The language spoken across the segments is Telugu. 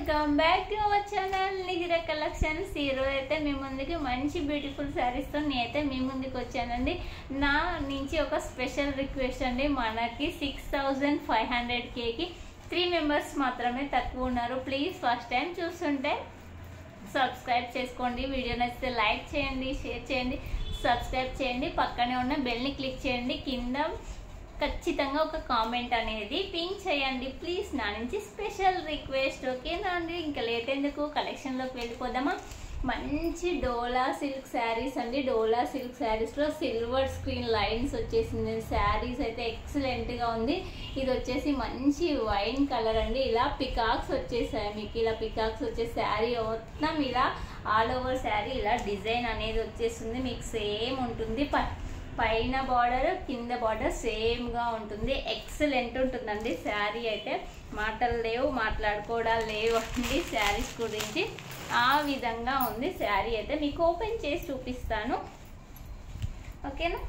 Welcome back to our channel Nigira collections. ఈరోజు అయితే మీ ముందుకి మంచి బ్యూటిఫుల్ శారీస్తో నేనైతే మీ ముందుకు వచ్చానండి. నా నుంచి ఒక స్పెషల్ రిక్వెస్ట్ అండి, మనకి 6500Kకి 3 మెంబర్స్ మాత్రమే తక్కువ ఉన్నారు. ప్లీజ్ ఫస్ట్ టైం చూస్తుంటే సబ్స్క్రైబ్ చేసుకోండి, వీడియో నచ్చితే లైక్ చేయండి, షేర్ చేయండి, సబ్స్క్రైబ్ చేయండి, పక్కనే ఉన్న బెల్ని క్లిక్ చేయండి, కింద ఖచ్చితంగా ఒక కామెంట్ అనేది పింక్ చేయండి ప్లీజ్. నా నుంచి స్పెషల్ రిక్వెస్ట్. ఓకేనా అండి, ఇంకా లేట్ ఎందుకు కలెక్షన్లోకి వెళ్ళిపోదామా. మంచి డోలా సిల్క్ శారీస్ అండి. డోలా సిల్క్ శారీస్లో సిల్వర్ స్క్రీన్ లైన్స్ వచ్చేసింది. శారీస్ అయితే ఎక్సలెంట్గా ఉంది. ఇది వచ్చేసి మంచి వైన్ కలర్ అండి. ఇలా పికాక్స్ వచ్చేసాయి మీకు, ఇలా పికాక్స్ వచ్చే శారీ మొత్తం ఇలా ఆల్ ఓవర్ శారీ ఇలా డిజైన్ అనేది వచ్చేస్తుంది మీకు. సేమ్ ఉంటుంది, పైన బార్డర్ కింద బార్డర్ సేమ్ గా ఉంటుంది. ఎక్సలెంట్ ఉంటుందండి శారీ అయితే. మాటలు లేవు, మాట్లాడుకోవడాలు లేవు అండి శారీస్ గురించి. ఆ విధంగా ఉంది శారీ అయితే. మీకు ఓపెన్ చేసి చూపిస్తాను, ఓకేనా.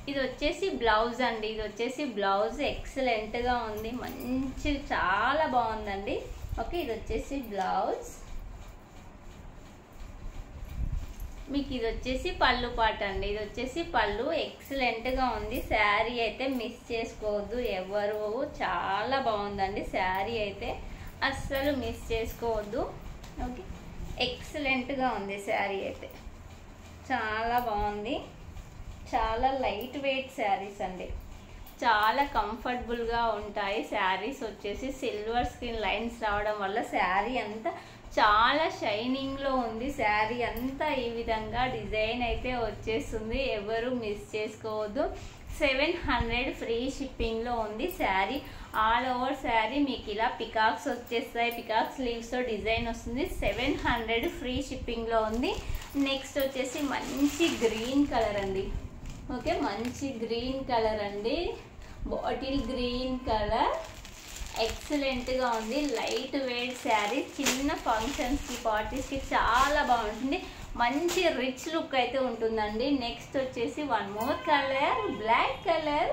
ఇది వచ్చేసి బ్లౌజ్ అండి. ఇది వచ్చేసి బ్లౌజ్ ఎక్సలెంట్ గా ఉంది, మంచి చాలా బాగుందండి. ఓకే, ఇది వచ్చేసి బ్లౌజ్. మీకు ఇది వచ్చేసి పళ్ళు పాట అండి. ఇది వచ్చేసి పళ్ళు ఎక్సలెంట్ గా ఉంది. శారీ అయితే మిస్ చేసుకోవద్దు ఎవరు, చాలా బాగుందండి శారీ అయితే, అస్సలు మిస్ చేసుకోవద్దు. ఓకే, ఎక్సలెంట్ గా ఉంది శారీ అయితే, చాలా బాగుంది. చాలా లైట్ వెయిట్ శారీస్ అండి, చాలా కంఫర్టబుల్ గా ఉంటాయి శారీస్. వచ్చేసి సిల్వర్ స్క్రీన్ లైన్స్ రావడం వల్ల శారీ అంతా చాలా షైనింగ్ లో ఉంది. శారీ అంతా ఈ విధంగా డిజైన్ అయితే వచ్చేస్తుంది, ఎవరు మిస్ చేసుకోవద్దు. 700 ఫ్రీ షిప్పింగ్ లో ఉంది శారీ. ఆల్ ఓవర్ శారీ మీకు ఇలా పికాక్స్ వచ్చేస్తాయి, పికాక్ స్లీవ్స్ తో డిజైన్ వస్తుంది. 700 ఫ్రీ షిప్పింగ్ లో ఉంది. నెక్స్ట్ వచ్చేసి మంచి గ్రీన్ కలర్ అండి. ఓకే, మంచి గ్రీన్ కలర్ అండి, బాటిల్ గ్రీన్ కలర్ ఎక్సలెంట్ గా ఉంది. లైట్ వెయిట్ శారీ, చిన్న ఫంక్షన్స్ కి పార్టీస్ కి చాలా బాగుంటుంది. మంచి రిచ్ లుక్ అయితే ఉంటుందండి. నెక్స్ట్ వచ్చేసి one more colour, black colour.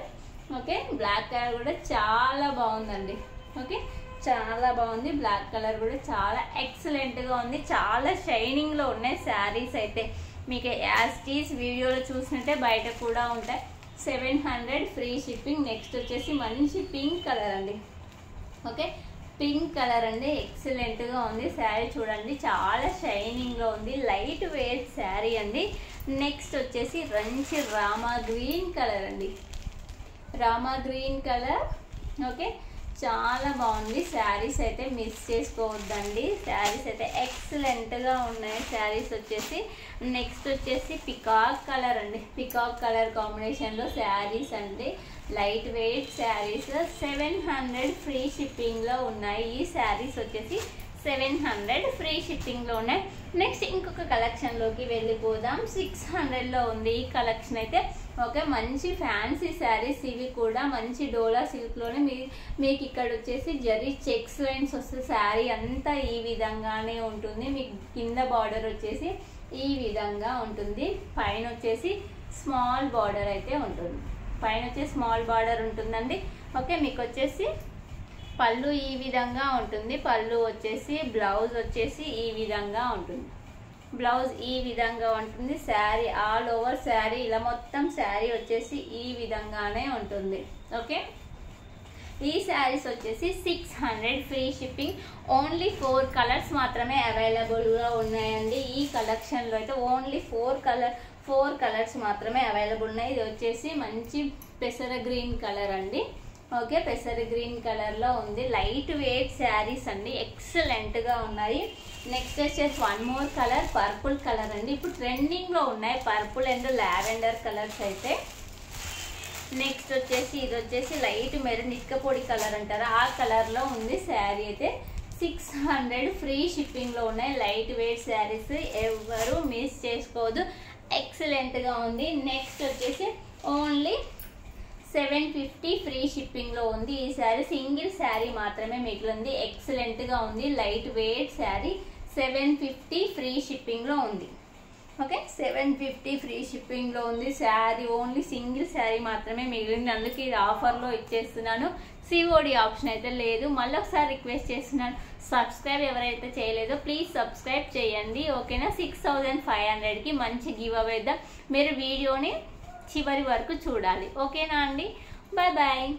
Okay, black colour కూడా చాలా బాగుందండి. ఓకే, చాలా బాగుంది. బ్లాక్ కలర్ కూడా చాలా ఎక్సలెంట్ గా ఉంది. చాలా షైనింగ్ లో ఉన్నాయి శారీస్ అయితే. మీకు యాజ్ టీస్ వీడియోలో చూసినట్టే బయట కూడా ఉంటాయి. 700 ఫ్రీ షిప్పింగ్. నెక్స్ట్ వచ్చేసి మంచి పింక్ కలర్ అండి. ఓకే, పింక్ కలర్ అండి, ఎక్సలెంట్ గా ఉంది శారీ. చూడండి చాలా షైనింగ్ లో ఉంది, లైట్ వెయిట్ శారీ అండి. నెక్స్ట్ వచ్చేసి మంచి రామా గ్రీన్ కలర్ అండి, రామా గ్రీన్ కలర్. ఓకే, చాలా బాగుంది శారీస్ అయితే, మిస్ చేసుకోవద్దండి. శారీస్ అయితే ఎక్సలెంట్ గా ఉన్నాయి శారీస్ వచ్చేసి. నెక్స్ట్ వచ్చేసి పికాక్ కలర్ అండి. పికాక్ కలర్ కాంబినేషన్ లో శారీస్ అండి, light weight saris. 700 free shipping లో ఉన్నాయి. ఈ శారీస్ వచ్చేసి 700 ఫ్రీ షిప్పింగ్ లో ఉన్నాయి. నెక్స్ట్ ఇంకొక కలెక్షన్ లోకి వెళ్ళిపోదాం. 600 లో ఉంది ఈ కలెక్షన్ అయితే. ఓకే, మంచి ఫ్యాన్సీ శారీస్ ఇవి కూడా. మంచి డోలా సిల్క్ లోనే మీకు ఇక్కడ వచ్చేసి జరీ చెక్స్ లైన్స్ వస్తే శారీ అంతా ఈ విధంగానే ఉంటుంది. మీకు కింద బార్డర్ వచ్చేసి ఈ విధంగా ఉంటుంది, పైన వచ్చేసి స్మాల్ బార్డర్ అయితే ఉంటుంది. పైన వచ్చేసి స్మాల్ బార్డర్ ఉంటుందండి. ఓకే, మీకు వచ్చేసి పళ్ళు ఈ విధంగా ఉంటుంది. పళ్ళు వచ్చేసి బ్లౌజ్ వచ్చేసి ఈ విధంగా ఉంటుంది. బ్లౌజ్ ఈ విధంగా ఉంటుంది. శారీ ఆల్ ఓవర్ శారీ ఇలా మొత్తం శారీ వచ్చేసి ఈ విధంగానే ఉంటుంది. ఓకే, ఈ శారీస్ వచ్చేసి 600 ఫ్రీ షిప్పింగ్. ఓన్లీ 4 కలర్స్ మాత్రమే అవైలబుల్గా ఉన్నాయండి ఈ కలెక్షన్లో అయితే. ఓన్లీ 4 కలర్స్ మాత్రమే అవైలబుల్ ఉన్నాయి. ఇది వచ్చేసి మంచి పెసర గ్రీన్ కలర్ అండి. ఓకే, పెసర గ్రీన్ కలర్ లో ఉంది. లైట్ వెయిట్ శారీస్ అండి, ఎక్సలెంట్ గా ఉన్నాయి. నెక్స్ట్ వచ్చేసి one more colour, purple colour అండి. ఇప్పుడు ట్రెండింగ్ లో ఉన్నాయి పర్పుల్ అండ్ లావెండర్ కలర్స్ అయితే. నెక్స్ట్ వచ్చేసి ఇది వచ్చేసి లైట్ మెరూన్ ఇటుక పొడి కలర్ అంటారా, ఆ కలర్ లో ఉంది శారీ అయితే. 600 ఫ్రీ షిప్పింగ్ లో ఉన్నాయి. లైట్ వెయిట్ శారీస్, ఎవరు మిస్ చేసుకోవద్దు, ఎక్సలెంట్ గా ఉంది. నెక్స్ట్ వచ్చేసి ఓన్లీ 750 ఫ్రీ షిప్పింగ్ లో ఉంది ఈ శారీ. సింగిల్ శారీ మాత్రమే మిగిలింది, ఎక్సలెంట్ గా ఉంది. Light weight sari 750 free shipping లో ఉంది. ఓకే 750 ఫ్రీ షిప్పింగ్లో ఉంది శారీ. ఓన్లీ సింగిల్ శారీ మాత్రమే మిగిలినందుకు ఇది ఆఫర్లో ఇచ్చేస్తున్నాను. సిఓడి ఆప్షన్ అయితే లేదు. మళ్ళీ ఒకసారి రిక్వెస్ట్ చేస్తున్నాను, సబ్స్క్రైబ్ ఎవరైతే చేయలేదో ప్లీజ్ సబ్స్క్రైబ్ చేయండి. ఓకేనా? 6500కి మంచి గివ్ అవేద్దాం. మీరు వీడియోని చివరి వరకు చూడాలి. ఓకేనా అండి? Bye bye.